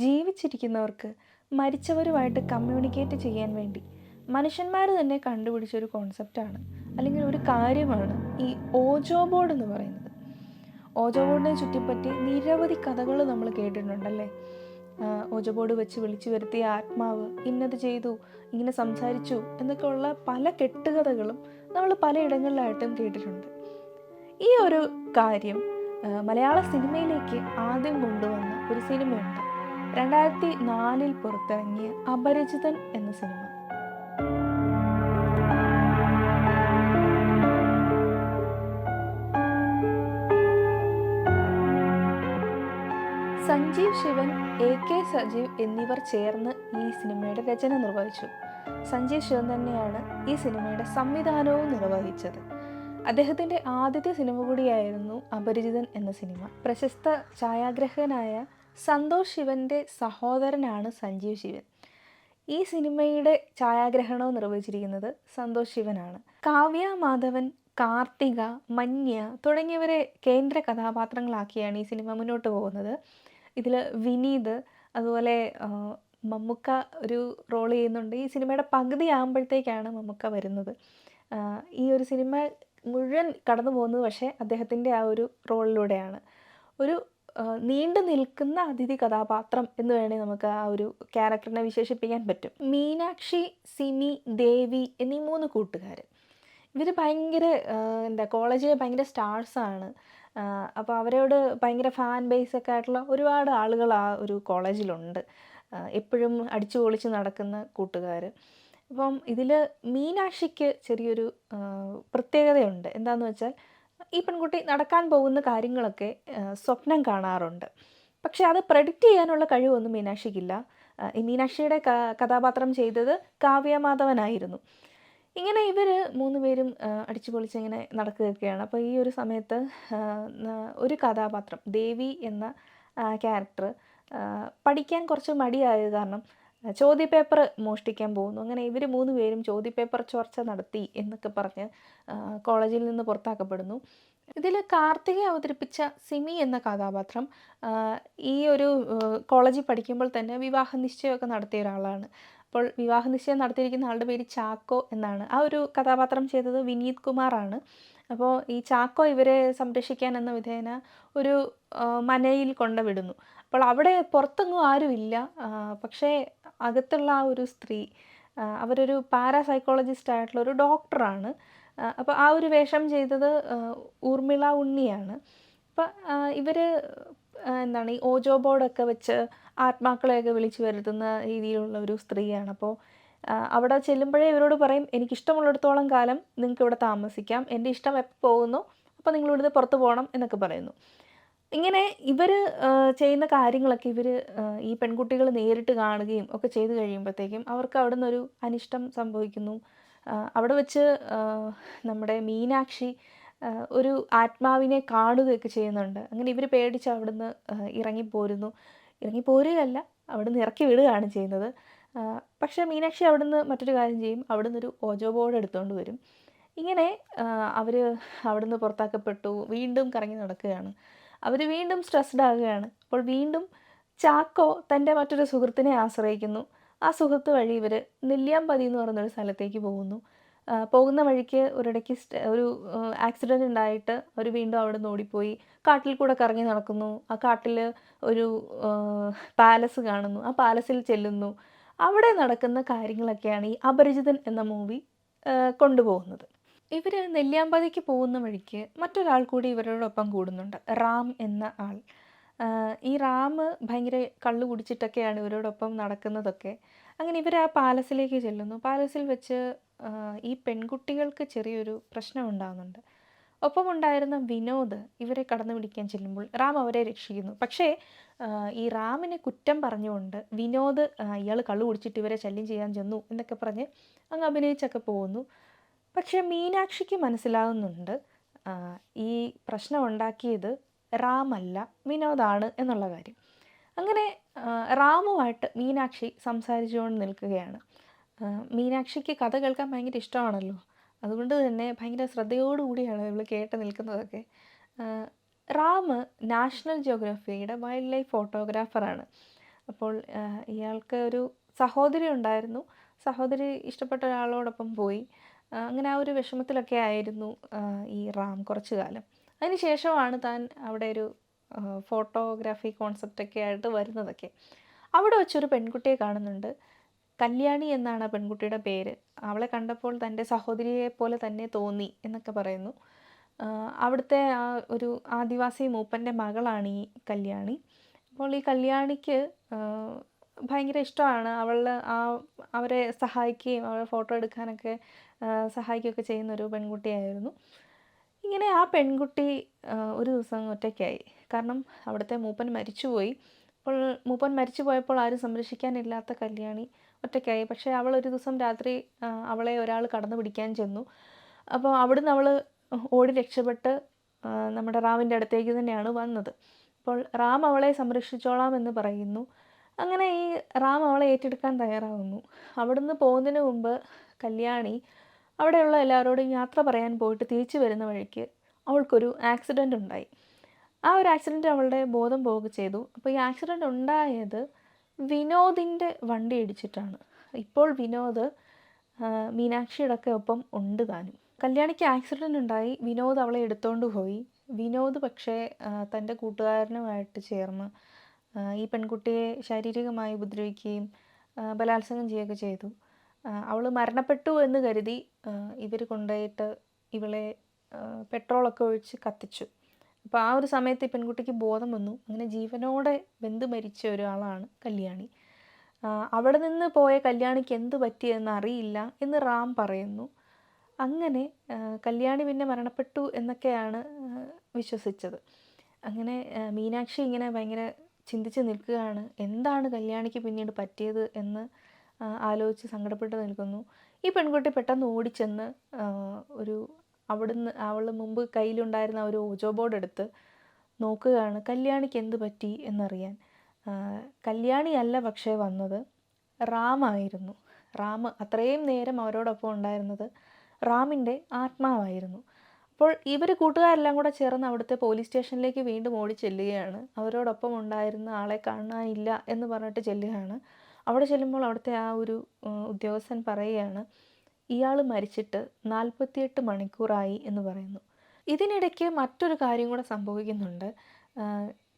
ജീവിച്ചിരിക്കുന്നവർക്ക് മരിച്ചവരുമായിട്ട് communicate ചെയ്യാൻ വേണ്ടി മനുഷ്യന്മാർ തന്നെ കണ്ടുപിടിച്ചൊരു കോൺസെപ്റ്റാണ്, അല്ലെങ്കിൽ ഒരു കാര്യമാണ് ഈ ഓജോ ബോർഡ് എന്ന് പറയുന്നത്. ഓജോ ബോർഡിനെ ചുറ്റിപ്പറ്റി നിരവധി കഥകൾ നമ്മൾ കേട്ടിട്ടുണ്ടല്ലേ. ഓജോ ബോർഡ് വെച്ച് വിളിച്ചു വരുത്തിയ ആത്മാവ് ഇന്നത് ചെയ്തു, ഇങ്ങനെ സംസാരിച്ചു എന്നൊക്കെ ഉള്ള പല കെട്ടുകഥകളും നമ്മൾ പലയിടങ്ങളിലായിട്ടും കേട്ടിട്ടുണ്ട്. ഈ ഒരു കാര്യം മലയാള സിനിമയിലേക്ക് ആദ്യം കൊണ്ടുവന്ന ഒരു സിനിമയുണ്ട്. 2004 പുറത്തിറങ്ങിയ അപരിചിതൻ എന്ന സിനിമ. സഞ്ജീവ് ശിവൻ, AK സജീവ് എന്നിവർ ചേർന്ന് ഈ സിനിമയുടെ രചന നിർവഹിച്ചു. സഞ്ജീവ് ശിവൻ തന്നെയാണ് ഈ സിനിമയുടെ സംവിധാനവും നിർവഹിച്ചത്. അദ്ദേഹത്തിൻ്റെ ആദ്യത്തെ സിനിമ കൂടിയായിരുന്നു അപരിചിതൻ എന്ന സിനിമ. പ്രശസ്ത ഛായാഗ്രഹകനായ സന്തോഷ് ശിവൻ്റെ സഹോദരനാണ് സഞ്ജീവ് ശിവൻ. ഈ സിനിമയുടെ ഛായാഗ്രഹണവും നിർവഹിച്ചിരിക്കുന്നത് സന്തോഷ് ശിവനാണ്. കാവ്യ മാധവൻ, കാർത്തിക, മന്യ തുടങ്ങിയവരെ കേന്ദ്ര കഥാപാത്രങ്ങളാക്കിയാണ് ഈ സിനിമ മുന്നോട്ട് പോകുന്നത്. ഇതിൽ വിനീത്, അതുപോലെ മമ്മൂക്ക ഒരു റോൾ ചെയ്യുന്നുണ്ട്. ഈ സിനിമയുടെ പകുതി ആകുമ്പോഴത്തേക്കാണ് മമ്മൂക്ക വരുന്നത്. ഈ ഒരു സിനിമ മുഴുവൻ കടന്നു പോകുന്നത് പക്ഷേ അദ്ദേഹത്തിൻ്റെ ആ ഒരു റോളിലൂടെയാണ്. ഒരു നീണ്ടു നിൽക്കുന്ന അതിഥി കഥാപാത്രം എന്ന് വേണമെങ്കിൽ നമുക്ക് ആ ഒരു ക്യാരക്ടറിനെ വിശേഷിപ്പിക്കാൻ പറ്റും. മീനാക്ഷി, സിമി, ദേവി എന്നീ 3 കൂട്ടുകാർ. ഇവർ ഭയങ്കര കോളേജിലെ ഭയങ്കര സ്റ്റാർസാണ്. അപ്പോൾ അവരോട് ഭയങ്കര ഫാൻ ബേസൊക്കെ ആയിട്ടുള്ള ഒരുപാട് ആളുകൾ ആ ഒരു കോളേജിലുണ്ട്. എപ്പോഴും അടിച്ചു പൊളിച്ച് നടക്കുന്ന കൂട്ടുകാർ. അപ്പം ഇതിൽ മീനാക്ഷിക്ക് ചെറിയൊരു പ്രത്യേകതയുണ്ട്. എന്താണെന്ന് വെച്ചാൽ ഈ പെൺകുട്ടി നടക്കാൻ പോകുന്ന കാര്യങ്ങളൊക്കെ സ്വപ്നം കാണാറുണ്ട്. പക്ഷെ അത് പ്രഡിക്റ്റ് ചെയ്യാനുള്ള കഴിവൊന്നും മീനാക്ഷിക്കില്ല. ഈ മീനാക്ഷിയുടെ കഥാപാത്രം ചെയ്തത് കാവ്യ മാധവനായിരുന്നു. ഇങ്ങനെ ഇവർ 3 പേരും അടിച്ചു പൊളിച്ച് ഇങ്ങനെ നടക്കുകയൊക്കെയാണ്. അപ്പോൾ ഈ ഒരു സമയത്ത് ഒരു കഥാപാത്രം ദേവി എന്ന ക്യാരക്ടർ പഠിക്കാൻ കുറച്ച് മടിയായത് കാരണം ചോദ്യപേപ്പർ മോഷ്ടിക്കാൻ പോകുന്നു. അങ്ങനെ ഇവർ 3 പേരും ചോദ്യപേപ്പർ ചോർച്ച നടത്തി എന്നൊക്കെ പറഞ്ഞ് കോളേജിൽ നിന്ന് പുറത്താക്കപ്പെടുന്നു. ഇതിൽ കാർത്തിക അവതരിപ്പിച്ച സിമി എന്ന കഥാപാത്രം ഈ ഒരു കോളേജിൽ പഠിക്കുമ്പോൾ തന്നെ വിവാഹ നിശ്ചയമൊക്കെ നടത്തിയ ഒരാളാണ്. അപ്പോൾ വിവാഹ നിശ്ചയം നടത്തിയിരിക്കുന്ന ആളുടെ പേര് ചാക്കോ എന്നാണ്. ആ ഒരു കഥാപാത്രം ചെയ്തത് വിനീത് കുമാറാണ്. അപ്പോൾ ഈ ചാക്കോ ഇവരെ സംരക്ഷിക്കാൻ എന്ന വിധേന ഒരു മനയിൽ കൊണ്ടുവിടുന്നു. അപ്പോൾ അവിടെ പുറത്തൊന്നും ആരുമില്ല. പക്ഷേ അകത്തുള്ള ആ ഒരു സ്ത്രീ, അവരൊരു പാരാസൈക്കോളജിസ്റ്റ് ആയിട്ടുള്ള ഒരു ഡോക്ടറാണ്. അപ്പോൾ ആ ഒരു വേഷം ചെയ്തത് ഊർമിള ഉണ്ണിയാണ്. അപ്പം ഇവർ ഈ ഓജോ ബോർഡൊക്കെ വെച്ച് ആത്മാക്കളെയൊക്കെ വിളിച്ചു വരുത്തുന്ന രീതിയിലുള്ള ഒരു സ്ത്രീയാണ്. അപ്പോൾ അവിടെ ചെല്ലുമ്പോഴേ ഇവരോട് പറയും, എനിക്കിഷ്ടമുള്ളിടത്തോളം കാലം നിങ്ങൾക്ക് ഇവിടെ താമസിക്കാം, എൻ്റെ ഇഷ്ടം എപ്പോൾ പോകുന്നു അപ്പോൾ നിങ്ങളിവിടുന്ന് പുറത്ത് പോകണം എന്നൊക്കെ പറയുന്നു. ഇങ്ങനെ ഇവർ ചെയ്യുന്ന കാര്യങ്ങളൊക്കെ ഈ പെൺകുട്ടികൾ നേരിട്ട് കാണുകയും ഒക്കെ ചെയ്തു കഴിയുമ്പോഴത്തേക്കും അവർക്ക് അവിടെ നിന്നൊരു അനിഷ്ടം സംഭവിക്കുന്നു. അവിടെ വെച്ച് നമ്മുടെ മീനാക്ഷി ഒരു ആത്മാവിനെ കാണുകയൊക്കെ ചെയ്യുന്നുണ്ട്. അങ്ങനെ ഇവർ പേടിച്ച് അവിടുന്ന് ഇറങ്ങിപ്പോരുകയല്ല, അവിടുന്ന് ഇറക്കി വിടുകയാണ് ചെയ്യുന്നത്. പക്ഷേ മീനാക്ഷി അവിടുന്ന് മറ്റൊരു കാര്യം ചെയ്യും, അവിടുന്ന് ഒരു ഓജോ ബോർഡ് എടുത്തുകൊണ്ട് വരും. ഇങ്ങനെ അവർ അവിടുന്ന് പുറത്താക്കപ്പെട്ടു, വീണ്ടും കറങ്ങി നടക്കുകയാണ്. അവർ വീണ്ടും സ്ട്രെസ്ഡ് ആകുകയാണ്. അപ്പോൾ വീണ്ടും ചാക്കോ തൻ്റെ മറ്റൊരു സുഹൃത്തിനെ ആശ്രയിക്കുന്നു. ആ സുഹൃത്ത് വഴി ഇവർ നെല്ലിയാമ്പതി എന്ന് പറയുന്നൊരു സ്ഥലത്തേക്ക് പോകുന്നു. പോകുന്ന വഴിക്ക് ഒരിടയ്ക്ക് ഒരു ആക്സിഡൻ്റ് ഉണ്ടായിട്ട് അവർ വീണ്ടും അവിടെ നിന്ന് ഓടിപ്പോയി കാട്ടിൽ കൂടെ കറങ്ങി നടക്കുന്നു. ആ കാട്ടിൽ ഒരു പാലസ് കാണുന്നു. ആ പാലസിൽ ചെല്ലുന്നു. അവിടെ നടക്കുന്ന കാര്യങ്ങളൊക്കെയാണ് ഈ അപരിചിതൻ എന്ന മൂവി കൊണ്ടുപോകുന്നത്. ഇവർ നെല്ലിയാമ്പതിക്ക് പോകുന്ന വഴിക്ക് മറ്റൊരാൾ കൂടി ഇവരോടൊപ്പം കൂടുന്നുണ്ട്, റാം എന്ന ആൾ. ഈ റാം ഭയങ്കര കള്ളു കുടിച്ചിട്ടൊക്കെയാണ് ഇവരോടൊപ്പം നടക്കുന്നതൊക്കെ. അങ്ങനെ ഇവർ ആ പാലസിലേക്ക് ചെല്ലുന്നു. പാലസിൽ വെച്ച് ഈ പെൺകുട്ടികൾക്ക് ചെറിയൊരു പ്രശ്നം ഉണ്ടാകുന്നുണ്ട്. ഒപ്പമുണ്ടായിരുന്ന വിനോദ് ഇവരെ കടന്നു പിടിക്കാൻ ചെല്ലുമ്പോൾ റാം അവരെ രക്ഷിക്കുന്നു. പക്ഷേ ഈ റാമിനെ കുറ്റം പറഞ്ഞുകൊണ്ട് വിനോദ് ഇയാൾ കള്ളു കുടിച്ചിട്ട് ഇവരെ ശല്യം ചെയ്യാൻ ചെന്നു എന്നൊക്കെ പറഞ്ഞ് അങ്ങ് അഭിനയിച്ചൊക്കെ പോകുന്നു. പക്ഷേ മീനാക്ഷിക്ക് മനസ്സിലാകുന്നുണ്ട് ഈ പ്രശ്നം ഉണ്ടാക്കിയത് റാമല്ല, വിനോദാണ് എന്നുള്ള കാര്യം. അങ്ങനെ റാമുമായിട്ട് മീനാക്ഷി സംസാരിച്ചുകൊണ്ട് നിൽക്കുകയാണ്. മീനാക്ഷിക്ക് കഥ കേൾക്കാൻ ഭയങ്കര ഇഷ്ടമാണല്ലോ, അതുകൊണ്ട് തന്നെ ഭയങ്കര ശ്രദ്ധയോടുകൂടിയാണ് ഇവൾ കേട്ട് നിൽക്കുന്നതൊക്കെ. റാം നാഷണൽ ജിയോഗ്രഫിയുടെ വൈൽഡ് ലൈഫ് ഫോട്ടോഗ്രാഫറാണ്. അപ്പോൾ ഇയാൾക്ക് ഒരു സഹോദരി ഉണ്ടായിരുന്നു. സഹോദരി ഇഷ്ടപ്പെട്ട ഒരാളോടൊപ്പം പോയി. അങ്ങനെ ആ ഒരു വിഷമത്തിലൊക്കെ ആയിരുന്നു ഈ റാം കുറച്ചു കാലം. അതിന് ശേഷമാണ് താൻ അവിടെ ഒരു ഫോട്ടോഗ്രാഫി കോൺസെപ്റ്റൊക്കെ ആയിട്ട് വരുന്നതൊക്കെ. അവിടെ വെച്ചൊരു പെൺകുട്ടിയെ കാണുന്നുണ്ട്. കല്യാണി എന്നാണ് ആ പെൺകുട്ടിയുടെ പേര്. അവളെ കണ്ടപ്പോൾ തൻ്റെ സഹോദരിയെ പോലെ തന്നെ തോന്നി എന്നൊക്കെ പറയുന്നു. അവിടുത്തെ ആ ഒരു ആദിവാസി മൂപ്പൻ്റെ മകളാണ് ഈ കല്യാണി. അപ്പോൾ ഈ കല്യാണിക്ക് ഭയങ്കര ഇഷ്ടമാണ്. അവരെ സഹായിക്കുകയും അവരെ ഫോട്ടോ എടുക്കാനൊക്കെ സഹായിക്കുകയൊക്കെ ചെയ്യുന്നൊരു പെൺകുട്ടിയായിരുന്നു. ഇങ്ങനെ ആ പെൺകുട്ടി ഒരു ദിവസം ഒറ്റയ്ക്കായി. കാരണം അവിടുത്തെ മൂപ്പൻ മരിച്ചുപോയി. അപ്പോൾ മൂപ്പൻ മരിച്ചു പോയപ്പോൾ ആരും സംരക്ഷിക്കാനില്ലാത്ത കല്യാണി ഒറ്റയ്ക്കായി. പക്ഷേ അവളൊരു ദിവസം രാത്രി അവളെ ഒരാൾ കടന്നു പിടിക്കാൻ ചെന്നു. അപ്പോൾ അവിടുന്ന് അവൾ ഓടി രക്ഷപ്പെട്ട് നമ്മുടെ റാമിൻ്റെ അടുത്തേക്ക് തന്നെയാണ് വന്നത്. അപ്പോൾ റാം അവളെ സംരക്ഷിച്ചോളാം എന്ന് പറയുന്നു. അങ്ങനെ ഈ റാം അവളെ ഏറ്റെടുക്കാൻ തയ്യാറാവുന്നു. അവിടുന്ന് പോകുന്നതിന് മുമ്പ് കല്യാണി അവിടെയുള്ള എല്ലാവരോടും യാത്ര പറയാൻ പോയിട്ട് തിരിച്ചു വരുന്ന വഴിക്ക് അവൾക്കൊരു ആക്സിഡൻ്റ് ഉണ്ടായി. ആ ഒരു ആക്സിഡൻറ്റ് അവളുടെ ബോധം പോവുക ചെയ്തു. അപ്പോൾ ഈ ആക്സിഡൻ്റ് ഉണ്ടായത് വിനോദിൻ്റെ വണ്ടി ഇടിച്ചിട്ടാണ്. ഇപ്പോൾ വിനോദ് മീനാക്ഷിയുടെ ഒക്കെ ഒപ്പം ഉണ്ട് താനും. കല്യാണിക്ക് ആക്സിഡൻ്റ് ഉണ്ടായി. വിനോദ് അവളെ എടുത്തുകൊണ്ട് പോയി. വിനോദ് പക്ഷേ തൻ്റെ കൂട്ടുകാരനുമായിട്ട് ചേർന്ന് ഈ പെൺകുട്ടിയെ ശാരീരികമായി ഉപദ്രവിക്കുകയും ബലാത്സംഗം ചെയ്യുകയൊക്കെ ചെയ്തു. അവൾ മരണപ്പെട്ടു എന്ന് കരുതി ഇവർ കൊണ്ടുപോയിട്ട് ഇവളെ പെട്രോളൊക്കെ ഒഴിച്ച് കത്തിച്ചു. അപ്പോൾ ആ ഒരു സമയത്ത് ഈ പെൺകുട്ടിക്ക് ബോധം വന്നു. അങ്ങനെ ജീവനോടെ വെന്ത് മരിച്ച ഒരാളാണ് കല്യാണി. അവിടെ നിന്ന് പോയ കല്യാണിക്ക് എന്ത് പറ്റിയെന്ന് അറിയില്ല എന്ന് റാം പറയുന്നു. അങ്ങനെ കല്യാണി പിന്നെ മരണപ്പെട്ടു എന്നൊക്കെയാണ് വിശ്വസിച്ചത്. അങ്ങനെ മീനാക്ഷി ഇങ്ങനെ ഭയങ്കര ചിന്തിച്ച് നിൽക്കുകയാണ്. എന്താണ് കല്യാണിക്ക് പിന്നീട് പറ്റിയത് എന്ന് ആലോചിച്ച് സങ്കടപ്പെട്ട് നിൽക്കുന്നു. ഈ പെൺകുട്ടി പെട്ടെന്ന് ഓടിച്ചെന്ന് അവൾ മുമ്പ് കയ്യിലുണ്ടായിരുന്ന ഒരു ഓജോ ബോർഡ് എടുത്ത് നോക്കുകയാണ് കല്യാണിക്ക് എന്ത് പറ്റി എന്നറിയാൻ. കല്യാണിയല്ല പക്ഷേ വന്നത്, റാമായിരുന്നു. റാം അത്രയും നേരം അവരോടൊപ്പം ഉണ്ടായിരുന്നത് റാമിൻ്റെ ആത്മാവായിരുന്നു. അപ്പോൾ ഇവർ കൂട്ടുകാരെല്ലാം കൂടെ ചേർന്ന് അവിടുത്തെ പോലീസ് സ്റ്റേഷനിലേക്ക് വീണ്ടും ഓടി ചെല്ലുകയാണ്. അവരോടൊപ്പം ഉണ്ടായിരുന്ന ആളെ കാണാനില്ല എന്ന് പറഞ്ഞിട്ട് ചെല്ലുകയാണ്. അവിടെ ചെല്ലുമ്പോൾ അവിടുത്തെ ആ ഒരു ഉദ്യോഗസ്ഥൻ പറയുകയാണ്, ഇയാൾ മരിച്ചിട്ട് 48 മണിക്കൂറായി എന്ന് പറയുന്നു. ഇതിനിടയ്ക്ക് മറ്റൊരു കാര്യം കൂടെ സംഭവിക്കുന്നുണ്ട്.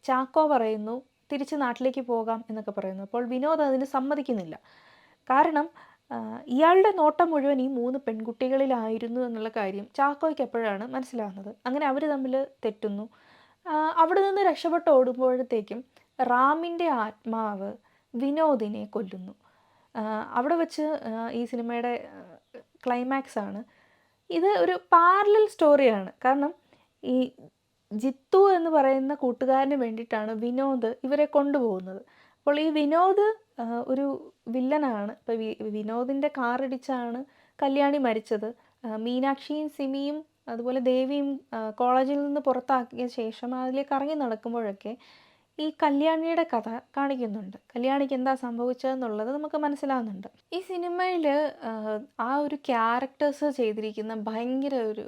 ചാക്കോ പറയുന്നു തിരിച്ച് നാട്ടിലേക്ക് പോകാം എന്നൊക്കെ പറയുന്നു. അപ്പോൾ വിനോദ് അതിന് സമ്മതിക്കുന്നില്ല. കാരണം ഇയാളുടെ നോട്ടം മുഴുവൻ ഈ 3 പെൺകുട്ടികളിലായിരുന്നു എന്നുള്ള കാര്യം ചാക്കോയ്ക്ക് എപ്പോഴാണ് മനസ്സിലാകുന്നത്. അങ്ങനെ അവർ തമ്മിൽ തെറ്റുന്നു. അവിടെ നിന്ന് രക്ഷപ്പെട്ട് ഓടുമ്പോഴത്തേക്കും റാമിൻ്റെ ആത്മാവ് വിനോദിനെ കൊല്ലുന്നു. അവിടെ വെച്ച് ഈ സിനിമയുടെ ക്ലൈമാക്സ് ആണ്. ഇത് ഒരു പാരലൽ സ്റ്റോറിയാണ്. കാരണം ഈ ജിത്തു എന്ന് പറയുന്ന കൂട്ടുകാരന് വേണ്ടിയിട്ടാണ് വിനോദ് ഇവരെ കൊണ്ടുപോകുന്നത്. അപ്പോൾ ഈ വിനോദ് ഒരു വില്ലനാണ്. ഇപ്പോൾ വിനോദിൻ്റെ കാറിടിച്ചാണ് കല്യാണി മരിച്ചത്. മീനാക്ഷിയും സിമിയും അതുപോലെ ദേവിയും കോളേജിൽ നിന്ന് പുറത്താക്കിയ ശേഷം അതിലേക്ക് ഇറങ്ങി നടക്കുമ്പോഴൊക്കെ ഈ കല്യാണിയുടെ കഥ കാണിക്കുന്നുണ്ട്. കല്യാണിക്ക് എന്താ സംഭവിച്ചതെന്നുള്ളത് നമുക്ക് മനസ്സിലാവുന്നുണ്ട്. ഈ സിനിമയിൽ ആ ഒരു ക്യാരക്ടേഴ്സ് ചെയ്തിരിക്കുന്ന ഭയങ്കര ഒരു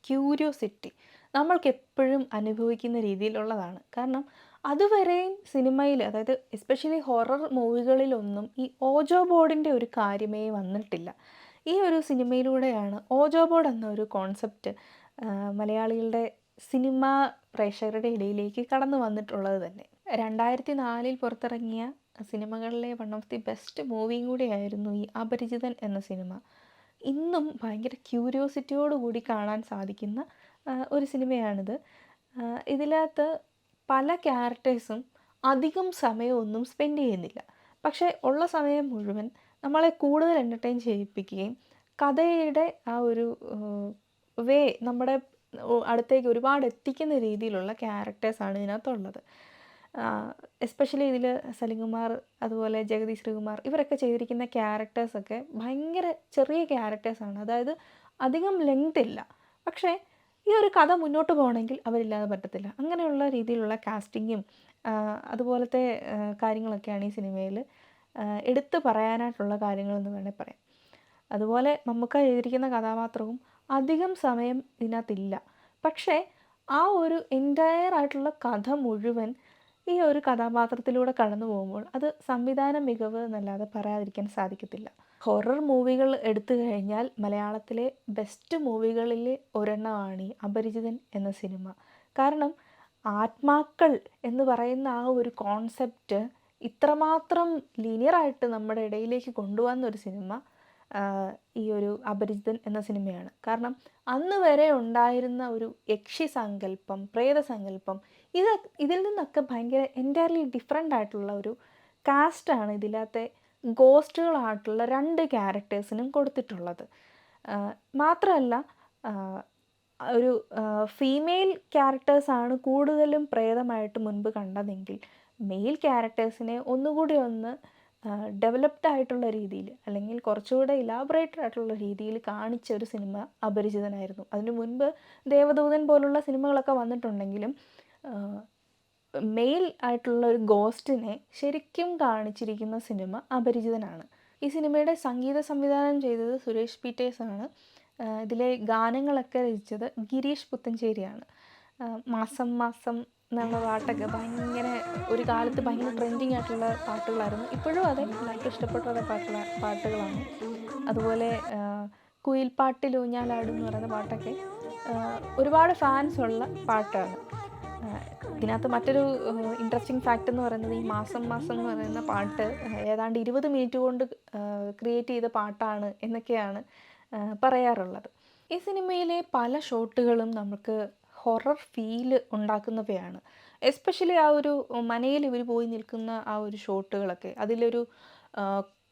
ക്യൂരിയോസിറ്റി നമ്മൾക്ക് എപ്പോഴും അനുഭവിക്കുന്ന രീതിയിലുള്ളതാണ്. കാരണം അതുവരെയും സിനിമയിൽ, അതായത് എസ്പെഷ്യലി ഹൊറർ മൂവികളിലൊന്നും ഈ ഓജോ ബോർഡിൻ്റെ ഒരു കാര്യമേ വന്നിട്ടില്ല. ഈ ഒരു സിനിമയിലൂടെയാണ് ഓജോ ബോർഡ് എന്നൊരു കോൺസെപ്റ്റ് മലയാളികളുടെ സിനിമ പ്രേക്ഷകരുടെ ഇടയിലേക്ക് കടന്നു വന്നിട്ടുള്ളത് തന്നെ. 2004 പുറത്തിറങ്ങിയ സിനിമകളിലെ വൺ ഓഫ് ദി ബെസ്റ്റ് മൂവിയും കൂടിയായിരുന്നു ഈ അപരിചിതൻ എന്ന സിനിമ. ഇന്നും ഭയങ്കര ക്യൂരിയോസിറ്റിയോടുകൂടി കാണാൻ സാധിക്കുന്ന ഒരു സിനിമയാണിത്. ഇതിനകത്ത് പല ക്യാരക്ടേഴ്സും അധികം സമയമൊന്നും സ്പെൻഡ് ചെയ്യുന്നില്ല. പക്ഷേ ഉള്ള സമയം മുഴുവൻ നമ്മളെ കൂടുതൽ എൻ്റർടൈൻ ചെയ്യിപ്പിക്കുകയും കഥയുടെ ആ ഒരു നമ്മുടെ അടുത്തേക്ക് ഒരുപാട് എത്തിക്കുന്ന രീതിയിലുള്ള ക്യാരക്ടേഴ്സാണ് ഇതിനകത്തുള്ളത്. എസ്പെഷ്യലി ഇതിൽ സലിംകുമാർ അതുപോലെ ജഗതി ശ്രീകുമാർ ഇവരൊക്കെ ചെയ്തിരിക്കുന്ന ക്യാരക്ടേഴ്സൊക്കെ ഭയങ്കര ചെറിയ ക്യാരക്ടേഴ്സാണ്. അതായത് അധികം ലെങ്ത് ഇല്ല. പക്ഷേ ഈ ഒരു കഥ മുന്നോട്ട് പോകണമെങ്കിൽ അവരില്ലാതെ പറ്റത്തില്ല. അങ്ങനെയുള്ള രീതിയിലുള്ള കാസ്റ്റിങ്ങും അതുപോലത്തെ കാര്യങ്ങളൊക്കെയാണ് ഈ സിനിമയിൽ എടുത്തു പറയാനായിട്ടുള്ള കാര്യങ്ങളെന്ന് വേണേൽ പറയാം. അതുപോലെ മമ്മൂക്ക ചെയ്തിരിക്കുന്ന കഥാപാത്രവും അധികം സമയം ഇതിനകത്തില്ല. പക്ഷേ ആ ഒരു എൻറ്റയർ ആയിട്ടുള്ള കഥ മുഴുവൻ ഈ ഒരു കഥാപാത്രത്തിലൂടെ കടന്നു പോകുമ്പോൾ അത് സംവിധാന മികവ് എന്നല്ലാതെ പറയാതിരിക്കാൻ സാധിക്കത്തില്ല. ഹൊറർ മൂവികൾ എടുത്തു കഴിഞ്ഞാൽ മലയാളത്തിലെ ബെസ്റ്റ് മൂവികളിൽ ഒരെണ്ണമാണ് ഈ അപരിചിതൻ എന്ന സിനിമ. കാരണം ആത്മാക്കൾ എന്ന് പറയുന്ന ആ ഒരു കോൺസെപ്റ്റ് ഇത്രമാത്രം ലീനിയറായിട്ട് നമ്മുടെ ഇടയിലേക്ക് കൊണ്ടുവന്ന ഒരു സിനിമ ഈ ഒരു അപരിചിതൻ എന്ന സിനിമയാണ്. കാരണം അന്ന് വരെ ഉണ്ടായിരുന്ന ഒരു യക്ഷി സങ്കല്പം, പ്രേത സങ്കല്പം, ഇതിൽ നിന്നൊക്കെ ഭയങ്കര എൻറ്റയർലി ഡിഫറെൻ്റ് ആയിട്ടുള്ള ഒരു കാസ്റ്റാണ് ഇതിനകത്തെ ഗോസ്റ്റുകളായിട്ടുള്ള 2 ക്യാരക്ടേഴ്സിനും കൊടുത്തിട്ടുള്ളത്. മാത്രമല്ല ഒരു ഫീമെയിൽ ക്യാരക്ടേഴ്സാണ് കൂടുതലും പ്രേതമായിട്ട് മുൻപ് കണ്ടതെങ്കിൽ മെയിൽ ക്യാരക്ടേഴ്സിനെ ഒന്നുകൂടി ഒന്ന് ഡെവലപ്ഡ് ആയിട്ടുള്ള രീതിയിൽ, അല്ലെങ്കിൽ കുറച്ചുകൂടെ ഇലാബറേറ്റഡ് ആയിട്ടുള്ള രീതിയിൽ കാണിച്ച ഒരു സിനിമ അപരിചിതനായിരുന്നു. അതിനു മുൻപ് ദേവദൂതൻ പോലുള്ള സിനിമകളൊക്കെ വന്നിട്ടുണ്ടെങ്കിലും മെയിൽ ആയിട്ടുള്ള ഒരു ഗോസ്റ്റിനെ ശരിക്കും കാണിച്ചിരിക്കുന്ന സിനിമ അപരിചിതനാണ്. ഈ സിനിമയുടെ സംഗീത സംവിധാനം ചെയ്തത് സുരേഷ് പീറ്റേഴ്സാണ്. ഇതിലെ ഗാനങ്ങളൊക്കെ രചിച്ചത് ഗിരീഷ് പുത്തഞ്ചേരിയാണ്. മാസം മാസം എന്നുള്ള പാട്ടൊക്കെ ഭയങ്കര ഒരു കാലത്ത് ഭയങ്കര ട്രെൻഡിങ് ആയിട്ടുള്ള പാട്ടുകളായിരുന്നു. ഇപ്പോഴും അതെ, എല്ലാവർക്കും ഇഷ്ടപ്പെട്ട പാട്ടുകളാണ്. അതുപോലെ കുയിൽപ്പാട്ടിൽ ഊഞ്ഞാലാടും എന്ന് പറയുന്ന പാട്ടൊക്കെ ഒരുപാട് ഫാൻസ് ഉള്ള പാട്ടാണ്. ഇതിനകത്ത് മറ്റൊരു ഇൻട്രസ്റ്റിംഗ് ഫാക്റ്റ് എന്ന് പറയുന്നത് ഈ മാസം മാസം എന്ന് പറയുന്ന പാട്ട് ഏതാണ്ട് 20 മിനിറ്റ് കൊണ്ട് ക്രിയേറ്റ് ചെയ്ത പാട്ടാണ് എന്നൊക്കെയാണ് പറയാറുള്ളത്. ഈ സിനിമയിലെ പല ഷോട്ടുകളും നമുക്ക് ഹൊറർ ഫീല് ഉണ്ടാക്കുന്നവയാണ്. എസ്പെഷ്യലി ആ ഒരു മനയിൽ ഇവർ പോയി നിൽക്കുന്ന ആ ഒരു ഷോട്ടുകളൊക്കെ, അതിലൊരു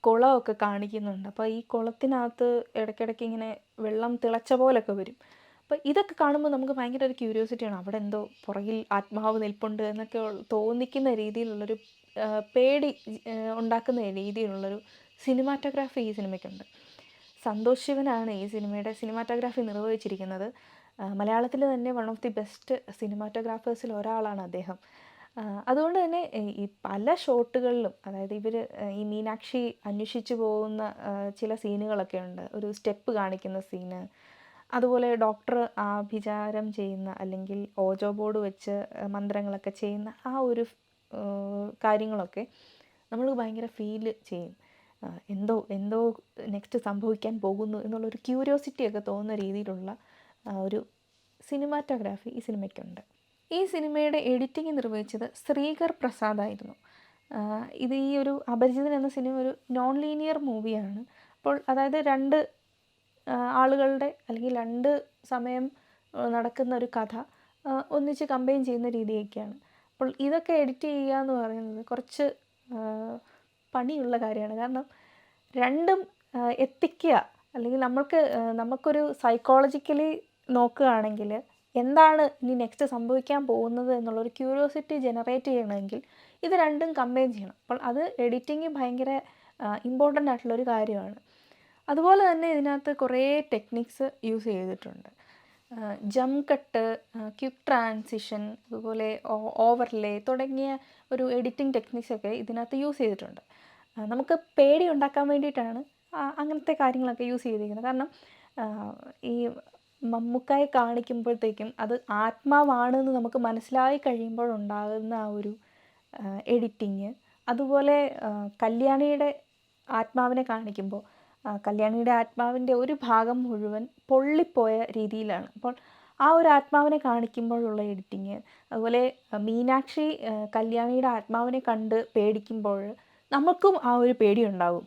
കുളമൊക്കെ കാണിക്കുന്നുണ്ട്. അപ്പോൾ ഈ കുളത്തിനകത്ത് ഇടയ്ക്കിടയ്ക്ക് ഇങ്ങനെ വെള്ളം തിളച്ച പോലൊക്കെ വരും. അപ്പോൾ ഇതൊക്കെ കാണുമ്പോൾ നമുക്ക് ഭയങ്കര ഒരു ക്യൂരിയോസിറ്റിയാണ്, അവിടെ എന്തോ പുറകിൽ ആത്മാവ് നിൽപ്പുണ്ട് എന്നൊക്കെ തോന്നിക്കുന്ന രീതിയിലുള്ളൊരു പേടി ഉണ്ടാക്കുന്ന രീതിയിലുള്ളൊരു സിനിമാറ്റോഗ്രാഫി ഈ സിനിമയ്ക്കുണ്ട്. സന്തോഷ് ശിവനാണ് ഈ സിനിമയുടെ സിനിമാറ്റോഗ്രാഫി നിർവഹിച്ചിരിക്കുന്നത്. മലയാളത്തിൽ തന്നെ വൺ ഓഫ് ദി ബെസ്റ്റ് സിനിമാറ്റോഗ്രാഫേഴ്സിൽ ഒരാളാണ് അദ്ദേഹം. അതുകൊണ്ട് തന്നെ ഈ പല ഷോട്ടുകളിലും, അതായത് ഇവർ ഈ മീനാക്ഷി അന്വേഷിച്ചു പോകുന്ന ചില സീനുകളൊക്കെ ഉണ്ട്. ഒരു സ്റ്റെപ്പ് കാണിക്കുന്ന സീന്, അതുപോലെ ഡോക്ടർ ആഭിചാരം ചെയ്യുന്ന അല്ലെങ്കിൽ ഓജോ ബോർഡ് വെച്ച് മന്ത്രങ്ങളൊക്കെ ചെയ്യുന്ന ആ ഒരു കാര്യങ്ങളൊക്കെ നമ്മൾ ഭയങ്കര ഫീല് ചെയ്യും. എന്തോ നെക്സ്റ്റ് സംഭവിക്കാൻ പോകുന്നു എന്നുള്ളൊരു ക്യൂരിയോസിറ്റിയൊക്കെ തോന്നുന്ന രീതിയിലുള്ള ഒരു സിനിമാറ്റോഗ്രാഫി ഈ സിനിമയ്ക്കുണ്ട്. ഈ സിനിമയുടെ എഡിറ്റിംഗ് നിർവഹിച്ചത് ശ്രീകർ പ്രസാദായിരുന്നു. ഇത് ഈ ഒരു അപരിചിതൻ എന്ന സിനിമ ഒരു നോൺ ലീനിയർ മൂവിയാണ്. അപ്പോൾ അതായത് 2 ആളുകളുടെ അല്ലെങ്കിൽ 2 സമയം നടക്കുന്ന ഒരു കഥ ഒന്നിച്ച് കമ്പൈൻ ചെയ്യുന്ന രീതിയൊക്കെയാണ്. അപ്പോൾ ഇതൊക്കെ എഡിറ്റ് ചെയ്യുക എന്ന് പറയുന്നത് കുറച്ച് പണിയുള്ള കാര്യമാണ്. കാരണം രണ്ടും എത്തിക്കുക, അല്ലെങ്കിൽ നമുക്കൊരു സൈക്കോളജിക്കലി നോക്കുകയാണെങ്കിൽ എന്താണ് ഇനി നെക്സ്റ്റ് സംഭവിക്കാൻ പോകുന്നത് എന്നുള്ളൊരു ക്യൂരിയോസിറ്റി ജനറേറ്റ് ചെയ്യണമെങ്കിൽ ഇത് രണ്ടും കമ്പൈൻ ചെയ്യണം. അപ്പോൾ അത് എഡിറ്റിങ് ഭയങ്കര ഇമ്പോർട്ടൻ്റ് ആയിട്ടുള്ളൊരു കാര്യമാണ്. അതുപോലെ തന്നെ ഇതിനകത്ത് കുറേ ടെക്നിക്സ് യൂസ് ചെയ്തിട്ടുണ്ട്. ജംപ് കട്ട്, ക്വിക്ക് ട്രാൻസിഷൻ, അതുപോലെ ഓവർലേ തുടങ്ങിയ ഒരു എഡിറ്റിംഗ് ടെക്നിക്സൊക്കെ ഇതിനകത്ത് യൂസ് ചെയ്തിട്ടുണ്ട്. നമുക്ക് പേടി ഉണ്ടാക്കാൻ വേണ്ടിയിട്ടാണ് അങ്ങനത്തെ കാര്യങ്ങളൊക്കെ യൂസ് ചെയ്തിരിക്കുന്നത്. കാരണം ഈ മമ്മൂക്കായെ കാണിക്കുമ്പോഴത്തേക്കും അത് ആത്മാവാണെന്ന് നമുക്ക് മനസ്സിലായി കഴിയുമ്പോഴുണ്ടാകുന്ന ആ ഒരു എഡിറ്റിങ്, അതുപോലെ കല്യാണിയുടെ ആത്മാവിനെ കാണിക്കുമ്പോൾ കല്യാണിയുടെ ആത്മാവിൻ്റെ ഒരു ഭാഗം മുഴുവൻ പൊള്ളിപ്പോയ രീതിയിലാണ്. അപ്പോൾ ആ ഒരു ആത്മാവിനെ കാണിക്കുമ്പോഴുള്ള എഡിറ്റിങ്, അതുപോലെ മീനാക്ഷി കല്യാണിയുടെ ആത്മാവിനെ കണ്ട് പേടിക്കുമ്പോൾ നമുക്കും ആ ഒരു പേടി ഉണ്ടാകും,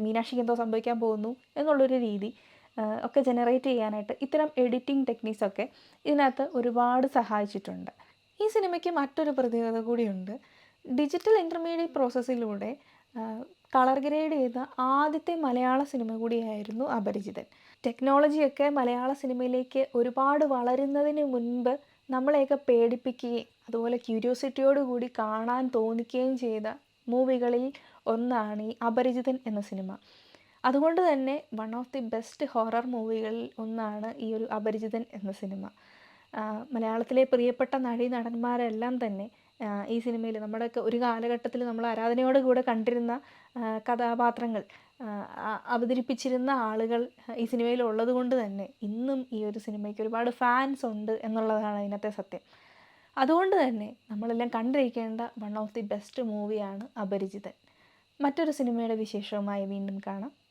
മീനാക്ഷിക്ക് എന്തോ സംഭവിക്കാൻ പോകുന്നു എന്നുള്ളൊരു രീതി ഒക്കെ ജനറേറ്റ് ചെയ്യാനായിട്ട് ഇത്തരം എഡിറ്റിംഗ് ടെക്നിക്സൊക്കെ ഇതിനകത്ത് ഒരുപാട് സഹായിച്ചിട്ടുണ്ട്. ഈ സിനിമയ്ക്ക് മറ്റൊരു പ്രത്യേകത കൂടിയുണ്ട്. ഡിജിറ്റൽ ഇൻ്റർമീഡിയറ്റ് പ്രോസസ്സിലൂടെ കളർ ഗ്രേഡ് ചെയ്ത ആദ്യത്തെ മലയാള സിനിമ കൂടിയായിരുന്നു അപരിചിതൻ. ടെക്നോളജിയൊക്കെ മലയാള സിനിമയിലേക്ക് ഒരുപാട് വളരുന്നതിന് മുൻപ് നമ്മളെയൊക്കെ പേടിപ്പിക്കുകയും അതുപോലെ ക്യൂരിയോസിറ്റിയോടുകൂടി കാണാൻ തോന്നിക്കുകയും ചെയ്ത മൂവികളിൽ ഒന്നാണ് ഈ അപരിചിതൻ എന്ന സിനിമ. അതുകൊണ്ട് തന്നെ one of the best horror മൂവികളിൽ ഒന്നാണ് ഈ ഒരു അപരിചിതൻ എന്ന സിനിമ. മലയാളത്തിലെ പ്രിയപ്പെട്ട നടന്മാരെല്ലാം തന്നെ ഈ സിനിമയിൽ നമ്മുടെയൊക്കെ ഒരു കാലഘട്ടത്തിൽ നമ്മൾ ആരാധനയോട് കൂടെ കണ്ടിരുന്ന കഥാപാത്രങ്ങൾ അവതരിപ്പിച്ചിരുന്ന ആളുകൾ ഈ സിനിമയിൽ ഉള്ളത് കൊണ്ട് തന്നെ ഇന്നും ഈ ഒരു സിനിമയ്ക്ക് ഒരുപാട് ഫാൻസ് ഉണ്ട് എന്നുള്ളതാണ് അതിനകത്തെ സത്യം. അതുകൊണ്ട് തന്നെ നമ്മളെല്ലാം കണ്ടിരിക്കേണ്ട വൺ ഓഫ് ദി ബെസ്റ്റ് മൂവിയാണ് അപരിചിതൻ. മറ്റൊരു സിനിമയുടെ വിശേഷവുമായി വീണ്ടും കാണാം.